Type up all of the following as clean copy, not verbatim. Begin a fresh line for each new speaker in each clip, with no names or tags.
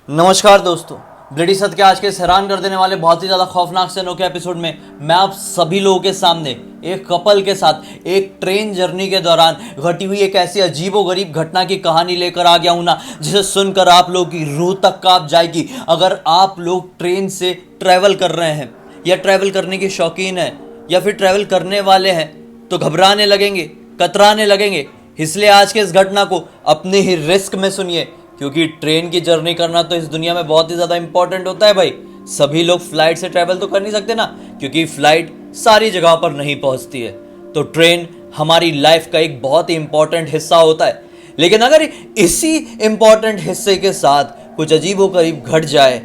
नमस्कार दोस्तों, ब्रिटिश सत्य के आज के इस हैरान कर देने वाले बहुत ही ज़्यादा खौफनाक से अनोखे एपिसोड में मैं आप सभी लोगों के सामने एक कपल के साथ एक ट्रेन जर्नी के दौरान घटी हुई एक ऐसी अजीबोगरीब घटना की कहानी लेकर आ गया हूं ना, जिसे सुनकर आप लोगों की रूह तक कांप जाएगी। अगर आप लोग ट्रेन से ट्रैवल कर रहे हैं या ट्रैवल करने के शौकीन हैं या फिर ट्रैवल करने वाले हैं तो घबराने लगेंगे, कतराने लगेंगे। इसलिए आज के इस घटना को अपने ही रिस्क में सुनिए, क्योंकि ट्रेन की जर्नी करना तो इस दुनिया में बहुत ही ज़्यादा इंपॉर्टेंट होता है भाई। सभी लोग फ्लाइट से ट्रैवल तो कर नहीं सकते ना, क्योंकि फ्लाइट सारी जगह पर नहीं पहुंचती है। तो ट्रेन हमारी लाइफ का एक बहुत ही इंपॉर्टेंट हिस्सा होता है। लेकिन अगर इसी इंपॉर्टेंट हिस्से के साथ कुछ अजीबोगरीब घट जाए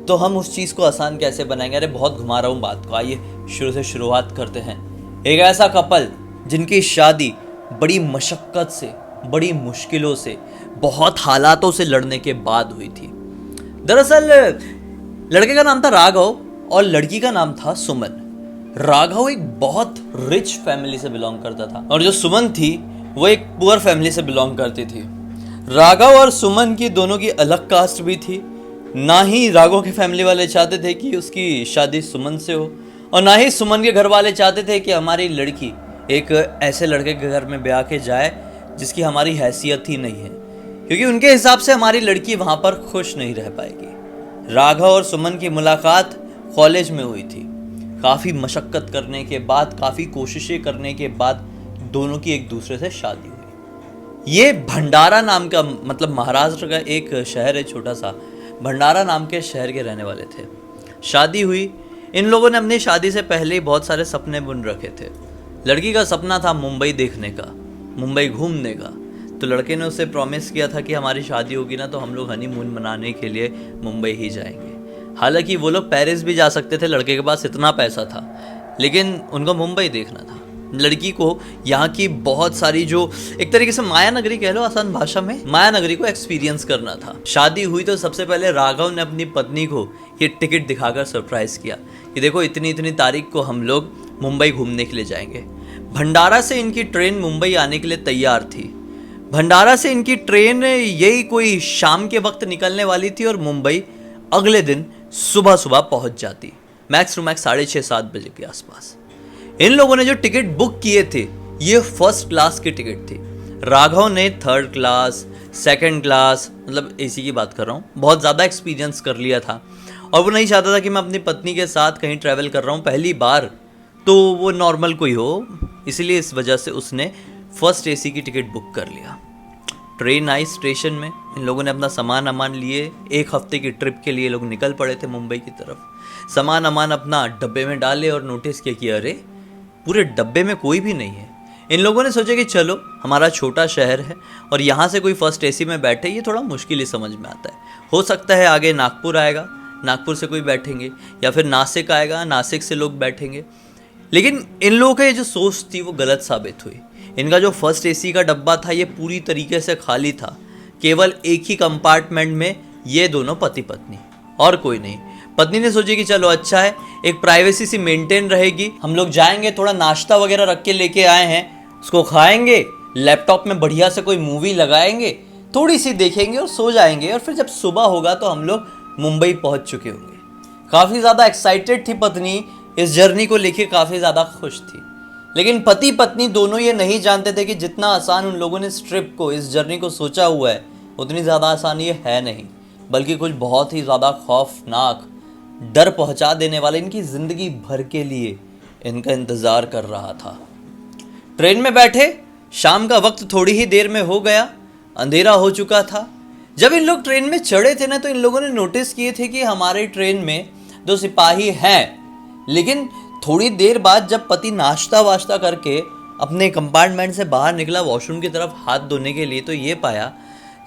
तो हम उस चीज़ को आसान कैसे बनाएंगे। अरे बहुत घुमा रहा हूँ बात को, आइए शुरू से शुरुआत करते हैं। एक ऐसा कपल जिनकी शादी बड़ी मशक्क़त से, बड़ी मुश्किलों से, बहुत हालातों से लड़ने के बाद हुई थी। दरअसल लड़के का नाम था राघव और लड़की का नाम था सुमन। राघव एक बहुत रिच फैमिली से बिलोंग करता था और जो सुमन थी वो एक पुअर फैमिली से बिलोंग करती थी। राघव और सुमन की दोनों की अलग कास्ट भी थी। ना ही राघव के फैमिली वाले चाहते थे कि उसकी शादी सुमन से हो, और ना ही सुमन के घर वाले चाहते थे कि हमारी लड़की एक ऐसे लड़के के घर में ब्याह के जाए जिसकी हमारी हैसियत ही नहीं है, क्योंकि उनके हिसाब से हमारी लड़की वहाँ पर खुश नहीं रह पाएगी। राघव और सुमन की मुलाकात कॉलेज में हुई थी। काफ़ी मशक्क़त करने के बाद, काफ़ी कोशिशें करने के बाद दोनों की एक दूसरे से शादी हुई। ये भंडारा नाम का, मतलब महाराष्ट्र का एक शहर है छोटा सा, भंडारा नाम के शहर के रहने वाले थे। शादी हुई। इन लोगों ने अपनी शादी से पहले ही बहुत सारे सपने बुन रखे थे। लड़की का सपना था मुंबई देखने का, मुंबई घूमने का। तो लड़के ने उसे प्रॉमिस किया था कि हमारी शादी होगी ना तो हम लोग हनीमून मनाने के लिए मुंबई ही जाएंगे। हालांकि वो लोग पेरिस भी जा सकते थे, लड़के के पास इतना पैसा था, लेकिन उनको मुंबई देखना था। लड़की को यहाँ की बहुत सारी, जो एक तरीके से माया नगरी कह लो आसान भाषा में, माया नगरी को एक्सपीरियंस करना था। शादी हुई तो सबसे पहले राघव ने अपनी पत्नी को ये टिकट दिखाकर सरप्राइज किया कि देखो इतनी इतनी तारीख को हम लोग मुंबई घूमने के लिए जाएंगे। भंडारा से इनकी ट्रेन मुंबई आने के लिए तैयार थी। भंडारा से इनकी ट्रेन यही कोई शाम के वक्त निकलने वाली थी और मुंबई अगले दिन सुबह सुबह पहुंच जाती, मैक्स टू मैक्स 6:30-7 बजे के आसपास। इन लोगों ने जो टिकट बुक किए थे ये फर्स्ट क्लास की टिकट थी। राघव ने थर्ड क्लास, सेकंड क्लास, मतलब एसी की बात कर रहा हूँ, बहुत ज़्यादा एक्सपीरियंस कर लिया था और वो नहीं चाहता था कि मैं अपनी पत्नी के साथ कहीं ट्रैवल कर रहा हूँ पहली बार तो वो नॉर्मल कोई हो, इसलिए इस वजह से उसने फर्स्ट एसी की टिकट बुक कर लिया। ट्रेन आई स्टेशन में, इन लोगों ने अपना सामान अमान लिए, एक हफ्ते की ट्रिप के लिए लोग निकल पड़े थे मुंबई की तरफ। सामान अमान अपना डब्बे में डाले और नोटिस किया कि अरे पूरे डब्बे में कोई भी नहीं है। इन लोगों ने सोचा कि चलो हमारा छोटा शहर है और यहाँ से कोई फर्स्ट एसी में बैठे ये थोड़ा मुश्किल ही समझ में आता है। हो सकता है आगे नागपुर आएगा, नागपुर से कोई बैठेंगे, या फिर नासिक आएगा, नासिक से लोग बैठेंगे। लेकिन इन लोगों की जो सोच थी वो गलत साबित हुई। इनका जो फर्स्ट एसी का डब्बा था ये पूरी तरीके से खाली था। केवल एक ही कंपार्टमेंट में ये दोनों पति पत्नी, और कोई नहीं। पत्नी ने सोची कि चलो अच्छा है, एक प्राइवेसी सी मेंटेन रहेगी, हम लोग जाएंगे, थोड़ा नाश्ता वगैरह रख के लेके आए हैं, उसको खाएंगे, लैपटॉप में बढ़िया से कोई मूवी लगाएंगे, थोड़ी सी देखेंगे और सो जाएंगे, और फिर जब सुबह होगा तो हम लोग मुंबई पहुंच चुके होंगे। काफ़ी ज़्यादा एक्साइटेड थी पत्नी, इस जर्नी को लेके काफ़ी ज़्यादा खुश थी। लेकिन पति पत्नी दोनों ये नहीं जानते थे कि जितना आसान उन लोगों ने इस ट्रिप को, इस जर्नी को सोचा हुआ है, उतनी ज़्यादा आसान ये है नहीं, बल्कि कुछ बहुत ही ज़्यादा खौफनाक, डर पहुंचा देने वाला, इनकी ज़िंदगी भर के लिए इनका इंतज़ार कर रहा था। ट्रेन में बैठे, शाम का वक्त थोड़ी ही देर में हो गया, अंधेरा हो चुका था। जब इन लोग ट्रेन में चढ़े थे ना तो इन लोगों ने नोटिस किए थे कि हमारे ट्रेन में 2 सिपाही हैं। लेकिन थोड़ी देर बाद जब पति नाश्ता वाश्ता करके अपने कंपार्टमेंट से बाहर निकला वॉशरूम की तरफ हाथ धोने के लिए, तो ये पाया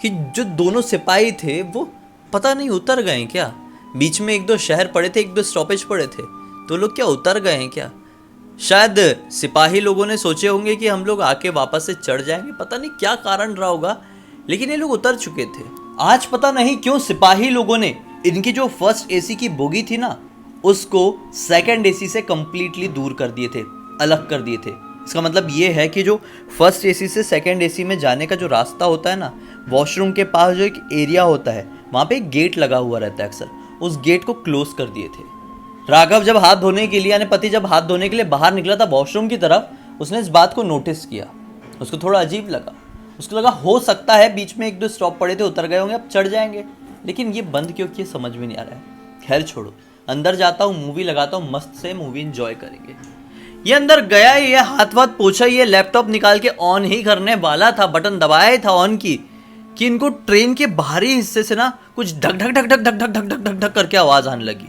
कि जो दोनों सिपाही थे वो पता नहीं उतर गए हैं क्या। बीच में 1-2 शहर पड़े थे, 1-2 स्टॉपेज पड़े थे, तो लोग क्या उतर गए हैं क्या। शायद सिपाही लोगों ने सोचे होंगे कि हम लोग आके वापस से चढ़ जाएंगे, पता नहीं क्या कारण रहा होगा, लेकिन ये लोग उतर चुके थे। आज पता नहीं क्यों सिपाही लोगों ने इनकी जो फर्स्ट एसी की बोगी थी ना उसको सेकंड एसी से कंप्लीटली दूर कर दिए थे, अलग कर दिए थे। इसका मतलब ये है कि जो फर्स्ट एसी से सेकंड एसी में जाने का जो रास्ता होता है ना, वॉशरूम के पास जो एक एरिया होता है वहाँ पे एक गेट लगा हुआ रहता है अक्सर, उस गेट को क्लोज कर दिए थे। राघव जब हाथ धोने के लिए, यानी पति जब हाथ धोने के लिए बाहर निकला था वॉशरूम की तरफ, उसने इस बात को नोटिस किया। उसको थोड़ा अजीब लगा। उसको लगा हो सकता है बीच में एक दो स्टॉप पड़े थे, उतर गए होंगे, अब चढ़ जाएंगे, लेकिन ये बंद क्यों किए समझ में नहीं आ रहा है। खैर छोड़ो, अंदर जाता हूँ, मूवी लगाता हूँ, मस्त से मूवी इंजॉय करेंगे। ये अंदर गया, ये हाथ वाथ पोछा, ये लैपटॉप निकाल के ऑन ही करने वाला था, बटन दबाया ही था ऑन की, कि इनको ट्रेन के बाहरी हिस्से से ना कुछ ढक ढक ढक ढक ढक ढक ढक ढक ढक ढक करके आवाज़ आने लगी।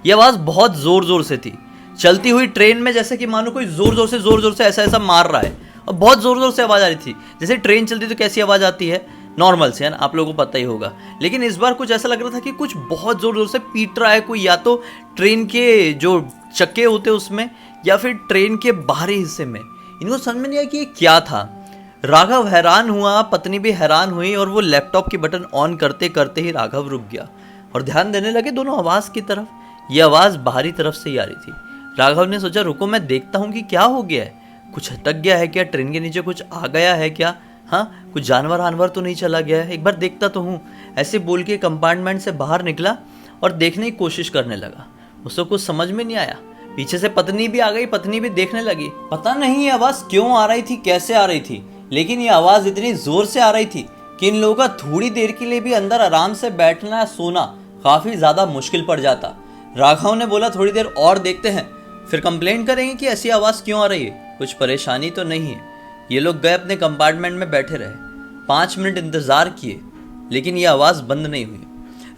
ये आवाज़ बहुत ज़ोर ज़ोर से थी, चलती हुई ट्रेन में, जैसे कि मानो कोई ज़ोर ज़ोर से ऐसा ऐसा मार रहा है, और बहुत ज़ोर ज़ोर से आवाज़ आ रही थी। जैसे ट्रेन चलती तो कैसी आवाज़ आती है, नॉर्मल से, है ना, आप लोगों को पता ही होगा। लेकिन इस बार कुछ ऐसा लग रहा था कि कुछ बहुत ज़ोर ज़ोर से पीट रहा है कोई, या तो ट्रेन के जो चक्के होते उसमें, या फिर ट्रेन के बाहरी हिस्से में। इनको समझ में नहीं आया कि ये क्या था। राघव हैरान हुआ, पत्नी भी हैरान हुई, और वो लैपटॉप की बटन ऑन करते करते ही राघव रुक गया और ध्यान देने लगे दोनों आवाज़ की तरफ। ये आवाज़ बाहरी तरफ से ही आ रही थी। राघव ने सोचा रुको मैं देखता हूँ कि क्या हो गया है, कुछ अटक गया है क्या, ट्रेन के नीचे कुछ आ गया है क्या, हाँ कुछ जानवर तो नहीं चला गया है, एक बार देखता तो हूँ। ऐसे बोल के कंपार्टमेंट से बाहर निकला और देखने की कोशिश करने लगा। उसको कुछ समझ में नहीं आया। पीछे से पत्नी भी आ गई, पत्नी भी देखने लगी। पता नहीं ये आवाज़ क्यों आ रही थी, कैसे आ रही थी, लेकिन ये आवाज़ इतनी ज़ोर से आ रही थी कि इन लोगों का थोड़ी देर के लिए भी अंदर आराम से बैठना या सोना काफ़ी ज़्यादा मुश्किल पड़ जाता। राघव ने बोला थोड़ी देर और देखते हैं, फिर कंप्लेंट करेंगे कि ऐसी आवाज़ क्यों आ रही है, कुछ परेशानी तो नहीं है। ये लोग गए अपने कंपार्टमेंट में बैठे रहे, 5 मिनट इंतज़ार किए, लेकिन ये आवाज़ बंद नहीं हुई।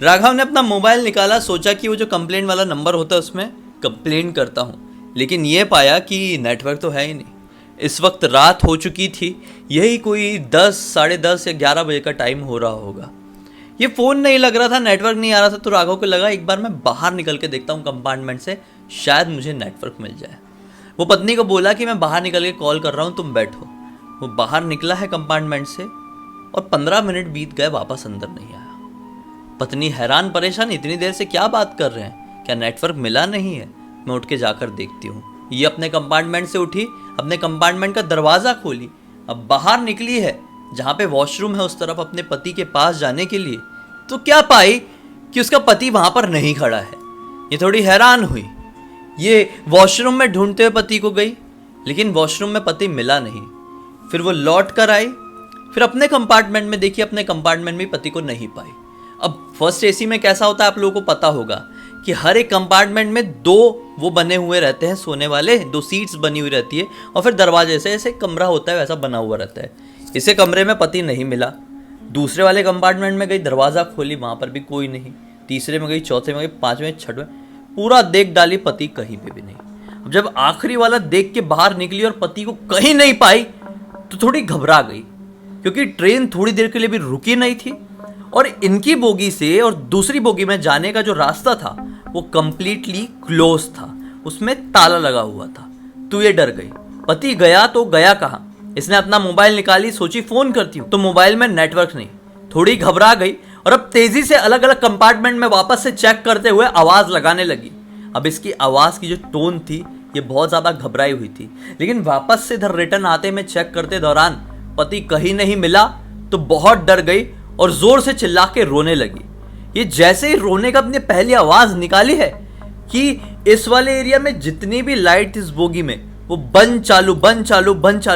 राघव ने अपना मोबाइल निकाला, सोचा कि वो जो कंप्लेंट वाला नंबर होता है उसमें कंप्लेंट करता हूँ, लेकिन ये पाया कि नेटवर्क तो है ही नहीं। इस वक्त रात हो चुकी थी, यही कोई 10, साढ़े 10 या 11 बजे का टाइम हो रहा होगा। ये फ़ोन नहीं लग रहा था, नेटवर्क नहीं आ रहा था, तो राघव को लगा एक बार मैं बाहर निकल के देखता हूँ कंपार्टमेंट से, शायद मुझे नेटवर्क मिल जाए। वो पत्नी को बोला कि मैं बाहर निकल के कॉल कर रहा हूँ, तुम बैठो। वो बाहर निकला है कंपार्टमेंट से और 15 मिनट बीत गए, वापस अंदर नहीं आया। पत्नी हैरान परेशान, इतनी देर से क्या बात कर रहे हैं, क्या नेटवर्क मिला नहीं है, मैं उठ के जाकर देखती हूँ। ये अपने कंपार्टमेंट से उठी, अपने कंपार्टमेंट का दरवाज़ा खोली, अब बाहर निकली है जहाँ पे वॉशरूम है उस तरफ अपने पति के पास जाने के लिए, तो क्या पाई कि उसका पति वहाँ पर नहीं खड़ा है। ये थोड़ी हैरान हुई। ये वॉशरूम में ढूंढते हुए पति को गई, लेकिन वॉशरूम में पति मिला नहीं। फिर वो लौट कर आई, फिर अपने कंपार्टमेंट में देखी, अपने कंपार्टमेंट में पति को नहीं पाई। अब फर्स्ट एसी में कैसा होता है आप लोगों को पता होगा कि हर एक कंपार्टमेंट में 2 वो बने हुए रहते हैं सोने वाले, 2 सीट्स बनी हुई रहती है, और फिर दरवाजे से ऐसे कमरा होता है वैसा बना हुआ रहता है। इसे कमरे में पति नहीं मिला। दूसरे वाले कंपार्टमेंट में गई, दरवाज़ा खोली, वहाँ पर भी कोई नहीं। तीसरे में गई, चौथे में गई, 5वें, 6वें, पूरा देख डाली, पति कहीं पे भी नहीं। अब जब आखिरी वाला देख के बाहर निकली और पति को कहीं नहीं पाई तो थोड़ी घबरा गई, क्योंकि ट्रेन थोड़ी देर के लिए भी रुकी नहीं थी और इनकी बोगी से और दूसरी बोगी में जाने का जो रास्ता था वो कंप्लीटली क्लोज था, उसमें ताला लगा हुआ था। तो ये डर गई। पति गया तो गया कहाँ? इसने अपना मोबाइल निकाली, सोची फोन करती हूँ, तो मोबाइल में नेटवर्क नहीं। थोड़ी घबरा गई और अब तेजी से अलग अलग कंपार्टमेंट में वापस से चेक करते हुए आवाज लगाने लगी। अब इसकी आवाज की जो टोन थी ये बहुत ज्यादा घबराई हुई थी, लेकिन वापस से इधर रिटर्न आते में चेक करते दौरान पति कहीं नहीं मिला तो बहुत डर गई और जोर से चिल्ला के रोने लगी। ये जैसे ही रोने का अपनी पहली आवाज निकाली है कि इस वाले एरिया में जितनी भी लाइट थी इस बोगी में वो बंद चालू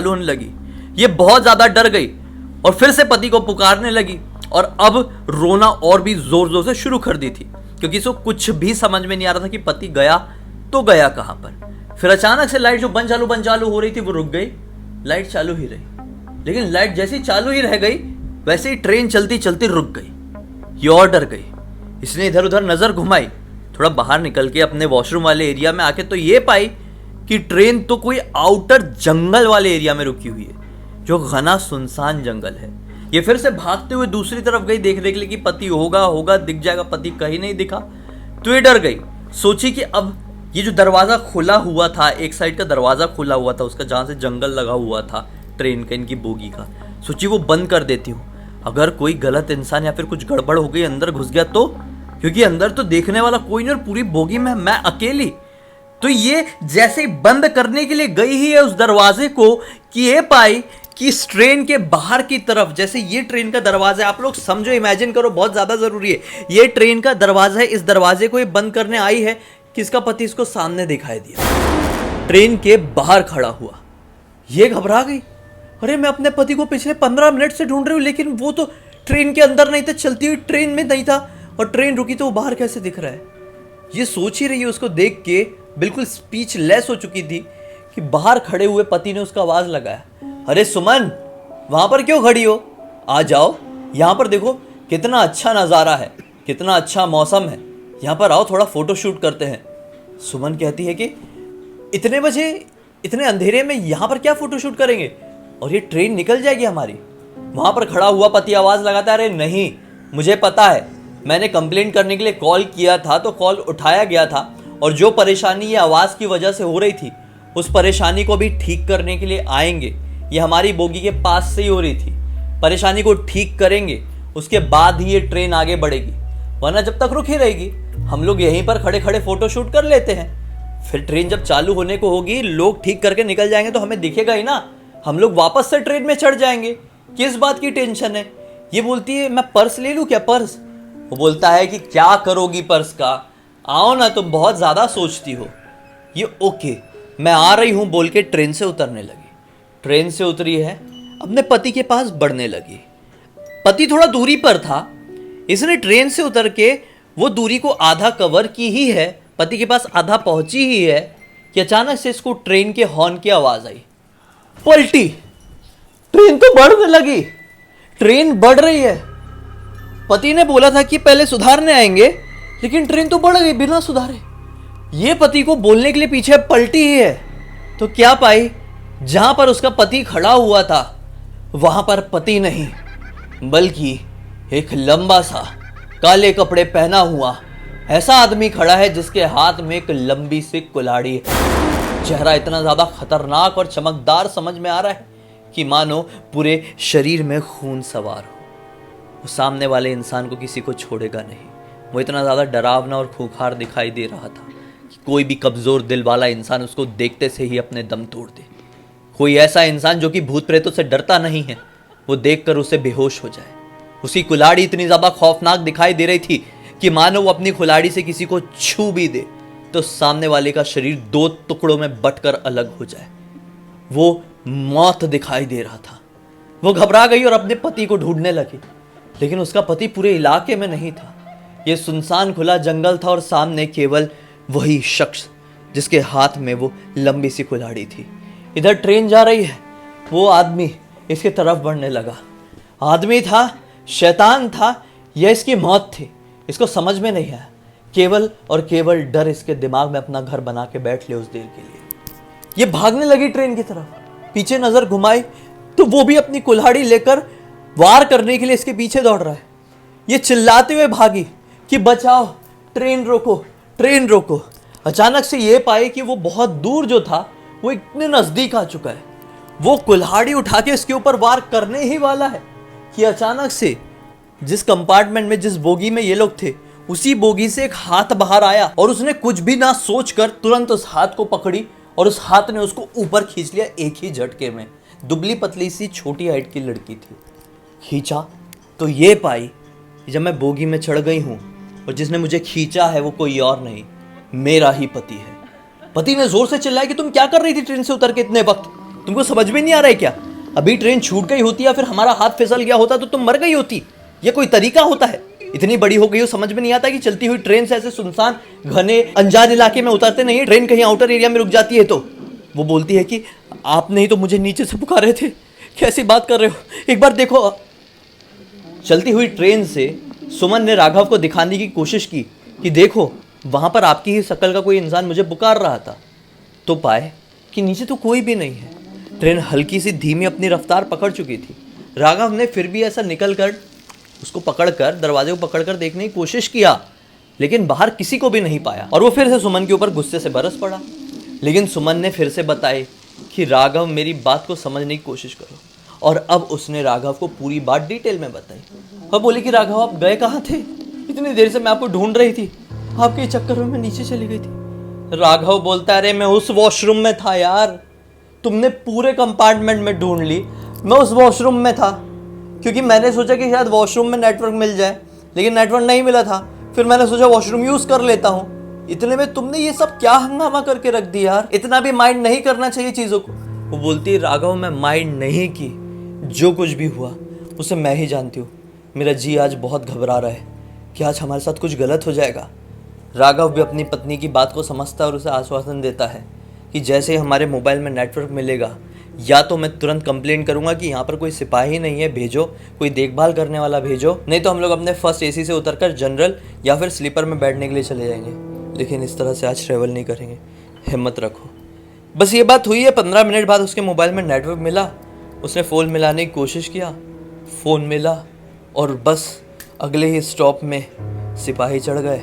होने लगी। ये बहुत ज्यादा डर गई और फिर से पति को पुकारने लगी और अब रोना और भी जोर जोर से शुरू कर दी थी, क्योंकि इसको कुछ भी समझ में नहीं आ रहा था कि पति गया तो गया कहां पर। फिर अचानक से लाइट जो बंद चालू हो रही थी वो रुक गई, लाइट चालू ही रही। लेकिन लाइट जैसी चालू ही रह गई वैसे ही ट्रेन चलती चलती रुक गई। ये और डर गई। इसने इधर उधर नजर घुमाई, थोड़ा बाहर निकल के अपने वॉशरूम वाले एरिया में आके तो ये पाई कि ट्रेन तो कोई आउटर जंगल वाले एरिया में रुकी हुई है, जो घना सुनसान जंगल है। ये फिर से भागते हुए दूसरी तरफ गई देखने के लिए कि पति होगा दिख जाएगा, पति कहीं नहीं दिखा। तो ये डर गई, सोची कि अब ये जो दरवाजा खुला हुआ था, एक साइड का दरवाजा खुला हुआ था उसका, जहां से जंगल लगा हुआ था ट्रेन का, इनकी बोगी का, सोची वो बंद कर देती हूँ। अगर कोई गलत इंसान या फिर कुछ गड़बड़ हो गई अंदर घुस गया तो, क्योंकि अंदर तो देखने वाला कोई नहीं और पूरी बोगी में मैं अकेली। तो ये जैसे ही बंद करने के लिए गई ही है उस दरवाजे को कि ये पाई कि इस ट्रेन के बाहर की तरफ, जैसे ये ट्रेन का दरवाजा है, आप लोग समझो, इमेजिन करो, बहुत ज्यादा जरूरी है, ये ट्रेन का दरवाजा है, इस दरवाजे को ये बंद करने आई है कि इसका पति इसको सामने दिखाई दिया, ट्रेन के बाहर खड़ा हुआ। ये घबरा गई, अरे मैं अपने पति को पिछले 15 मिनट से ढूंढ रही हूँ, लेकिन वो तो ट्रेन के अंदर नहीं था, चलती हुई ट्रेन में नहीं था, और ट्रेन रुकी तो वो बाहर कैसे दिख रहा है। ये सोच ही रही है, उसको देख के बिल्कुल स्पीचलेस हो चुकी थी कि बाहर खड़े हुए पति ने उसका आवाज लगाया, अरे सुमन, वहां पर क्यों खड़ी हो, आ जाओ, यहाँ पर देखो कितना अच्छा नज़ारा है, कितना अच्छा मौसम है, यहाँ पर आओ, थोड़ा फोटो शूट करते हैं। सुमन कहती है कि इतने बजे, इतने अंधेरे में यहाँ पर क्या फोटो शूट करेंगे, और ये ट्रेन निकल जाएगी हमारी। वहां पर खड़ा हुआ पति आवाज लगाता है, अरे नहीं, मुझे पता है, मैंने कंप्लेंट करने के लिए कॉल किया था तो कॉल उठाया गया था, और जो परेशानी ये आवाज की वजह से हो रही थी उस परेशानी को भी ठीक करने के लिए आएंगे। ये हमारी बोगी के पास से ही हो रही थी, परेशानी को ठीक करेंगे, उसके बाद ही ये ट्रेन आगे बढ़ेगी, वरना जब तक रुकी रहेगी हम लोग यहीं पर खड़े खड़े फोटो शूट कर लेते हैं, फिर ट्रेन जब चालू होने को होगी, लोग ठीक करके निकल जाएंगे तो हमें दिखेगा ही ना, हम लोग वापस से ट्रेन में चढ़ जाएंगे, किस बात की टेंशन है। ये बोलती है, मैं पर्स ले लूं क्या, पर्स। वो बोलता है कि क्या करोगी पर्स का, आओ ना, तुम बहुत ज्यादा सोचती हो। ये ओके, मैं आ रही हूं बोल के ट्रेन से उतरने लगी। ट्रेन से उतरी है, अपने पति के पास बढ़ने लगी। पति थोड़ा दूरी पर था, इसने ट्रेन से उतर के वो दूरी को आधा कवर की ही है, पति के पास आधा पहुंची ही है कि अचानक से इसको ट्रेन के हॉर्न की आवाज आई। पलटी, ट्रेन तो बढ़ने लगी, ट्रेन बढ़ रही है। पति ने बोला था कि पहले सुधारने आएंगे, लेकिन ट्रेन तो बढ़ गई बिना सुधारे। ये पति को बोलने के लिए पीछे पलटी ही है, तो क्या पाई, जहां पर उसका पति खड़ा हुआ था वहां पर पति नहीं, बल्कि एक लंबा सा काले कपड़े पहना हुआ ऐसा आदमी खड़ा है जिसके हाथ में एक लंबी सी कुल्हाड़ी है। चेहरा इतना ज्यादा खतरनाक और चमकदार समझ में आ रहा है कि मानो पूरे शरीर में खून सवार हो। वो सामने वाले इंसान को किसी को छोड़ेगा नहीं। वो इतना ज़्यादा डरावना और खूंखार दिखाई दे रहा था कि कोई भी कमज़ोर दिल वाला इंसान उसको देखते से ही अपने दम तोड़ दे। कोई ऐसा इंसान जो कि भूत प्रेतों से डरता नहीं है, वो देखकर उसे बेहोश हो जाए। उसकी कुल्हाड़ी इतनी ज़्यादा खौफनाक दिखाई दे रही थी कि मानो वो अपनी कुल्हाड़ी से किसी को छू भी दे तो सामने वाले का शरीर 2 टुकड़ों में बंटकर अलग हो जाए। वो मौत दिखाई दे रहा था। वो घबरा गई और अपने पति को ढूंढने लगी, लेकिन उसका पति पूरे इलाके में नहीं था। ये सुनसान खुला जंगल था और सामने केवल वही शख्स जिसके हाथ में वो लंबी सी कुल्हाड़ी थी। इधर ट्रेन जा रही है, वो आदमी इसके तरफ बढ़ने लगा। आदमी था, शैतान था, यह इसकी मौत थी। इसको समझ में नहीं आया, केवल और केवल डर इसके दिमाग में अपना घर बना के बैठ ले उस देर के लिए। ये भागने लगी ट्रेन की तरफ, पीछे नजर घुमाई तो वो भी अपनी कुल्हाड़ी लेकर वार करने के लिए इसके पीछे दौड़ रहा है। ये चिल्लाते हुए भागी कि बचाओ, ट्रेन रोको, ट्रेन रोको। अचानक से ये पाए कि वो बहुत दूर जो था वो इतने नजदीक आ चुका है। वो कुल्हाड़ी उठा के इसके ऊपर वार करने ही वाला है कि अचानक से जिस कंपार्टमेंट में, जिस बोगी में ये लोग थे, उसी बोगी से एक हाथ बाहर आया और उसने कुछ भी ना सोचकर तुरंत उस हाथ को पकड़ी और उस हाथ ने उसको ऊपर खींच लिया एक ही झटके में। दुबली पतली सी छोटी हाइट की लड़की थी। खींचा तो ये पाई जब मैं बोगी में चढ़ गई हूं और जिसने मुझे खींचा है वो कोई और नहीं, मेरा ही पति है। पति ने जोर से चिल्लाया कि तुम क्या कर रही थी ट्रेन से उतर के इतने वक्त, तुमको समझ में नहीं आ रहा है क्या? अभी ट्रेन छूट गई होती या फिर हमारा हाथ फिसल गया होता तो तुम मर गई होती। ये कोई तरीका होता है? इतनी बड़ी हो गई हो, समझ में नहीं आता कि चलती हुई ट्रेन से ऐसे सुनसान घने अनजान इलाके में उतरते नहीं है, ट्रेन कहीं आउटर एरिया में रुक जाती है तो। वो बोलती है कि आप नहीं तो मुझे नीचे से पुकार रहे थे, कैसी बात कर रहे हो, एक बार देखो। चलती हुई ट्रेन से सुमन ने राघव को दिखाने की कोशिश की कि देखो वहां पर आपकी ही शक्ल का कोई इंसान मुझे पुकार रहा था, तो पाए कि नीचे तो कोई भी नहीं है। ट्रेन हल्की सी धीमी अपनी रफ्तार पकड़ चुकी थी। राघव ने फिर भी ऐसा निकलकर उसको पकड़कर, दरवाजे को पकड़कर देखने की कोशिश किया, लेकिन बाहर किसी को भी नहीं पाया और वो फिर से सुमन के ऊपर गुस्से से बरस पड़ा। लेकिन सुमन ने फिर से बताई कि राघव मेरी बात को समझने की कोशिश करो, और अब उसने राघव को पूरी बात डिटेल में बताई। वह बोली कि राघव आप गए कहाँ थे? इतनी देर से मैं आपको ढूंढ रही थी, आपके चक्कर में मैं नीचे चली गई थी। राघव बोलता है, अरे मैं उस वॉशरूम में था यार, तुमने पूरे कंपार्टमेंट में ढूंढ ली, मैं उस वॉशरूम में था, क्योंकि मैंने सोचा कि शायद वॉशरूम में नेटवर्क मिल जाए, लेकिन नेटवर्क नहीं मिला था। फिर मैंने सोचा वॉशरूम यूज कर लेता हूँ। इतने में तुमने ये सब क्या हंगामा करके रख दिया यार, इतना भी माइंड नहीं करना चाहिए चीजों को। वो बोलती है, राघव मैं माइंड नहीं की, जो कुछ भी हुआ उसे मैं ही जानती हूँ। मेरा जी आज बहुत घबरा रहा है कि आज हमारे साथ कुछ गलत हो जाएगा। राघव भी अपनी पत्नी की बात को समझता है और उसे आश्वासन देता है कि जैसे ही हमारे मोबाइल में नेटवर्क मिलेगा, या तो मैं तुरंत कंप्लेन करूंगा कि यहाँ पर कोई सिपाही नहीं है, भेजो कोई देखभाल करने वाला भेजो, नहीं तो हम लोग अपने फर्स्ट एसी से उतरकर जनरल या फिर स्लीपर में बैठने के लिए चले जाएंगे, लेकिन इस तरह से आज ट्रेवल नहीं करेंगे, हिम्मत रखो। बस ये बात हुई है, 15 मिनट बाद उसके मोबाइल में नेटवर्क मिला। उसने फ़ोन मिलाने की कोशिश किया, फ़ोन मिला और बस अगले ही स्टॉप में सिपाही चढ़ गए।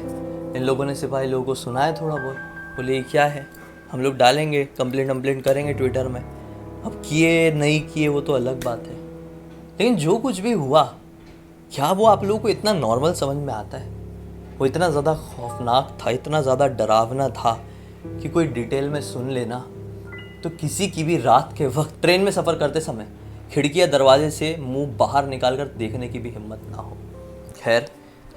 इन लोगों ने सिपाही लोगों को सुनाया थोड़ा बहुत, बोले ये क्या है, हम लोग डालेंगे कंप्लेंट करेंगे ट्विटर में। अब किए नहीं किए वो तो अलग बात है, लेकिन जो कुछ भी हुआ, क्या वो आप लोगों को इतना नॉर्मल समझ में आता है? वो इतना ज़्यादा खौफनाक था, इतना ज़्यादा डरावना था कि कोई डिटेल में सुन लेना तो किसी की भी रात के वक्त ट्रेन में सफ़र करते समय खिड़की या दरवाजे से मुंह बाहर निकाल कर देखने की भी हिम्मत ना हो। खैर,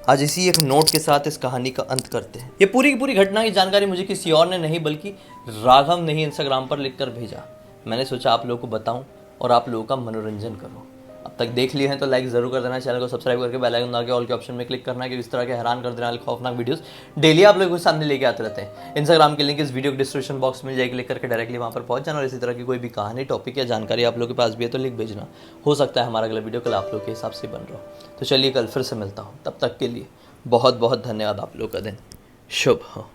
आज इसी एक नोट के साथ इस कहानी का अंत करते हैं। ये पूरी की पूरी घटना की जानकारी मुझे किसी और ने नहीं बल्कि राघव ने ही इंस्टाग्राम पर लिखकर भेजा। मैंने सोचा आप लोगों को बताऊं और आप लोगों का मनोरंजन करूं। अब तक देख लिए हैं तो लाइक ज़रूर कर देना, चैनल को सब्सक्राइब करके बेल आइकन दबा के ऑल के ऑप्शन में क्लिक करना, कि इस तरह के हैरान कर देने वाले खौफनाक वीडियोस डेली आप लोगों के सामने लेके आते रहते हैं। इंस्टाग्राम की लिंक इस वीडियो के डिस्क्रिप्शन बॉक्स में मिल जाएगी, क्लिक करके डायरेक्टली वहाँ पर पहुँच जाना। और इसी तरह की कोई भी कहानी, टॉपिक या जानकारी आप लोगों के पास भी है तो लिख भेजना, हो सकता है हमारा अगला वीडियो कल आप लोग के हिसाब से बन रहा हो। तो चलिए कल फिर से मिलता हूँ, तब तक के लिए बहुत बहुत धन्यवाद। आप लोग का दिन शुभ हो।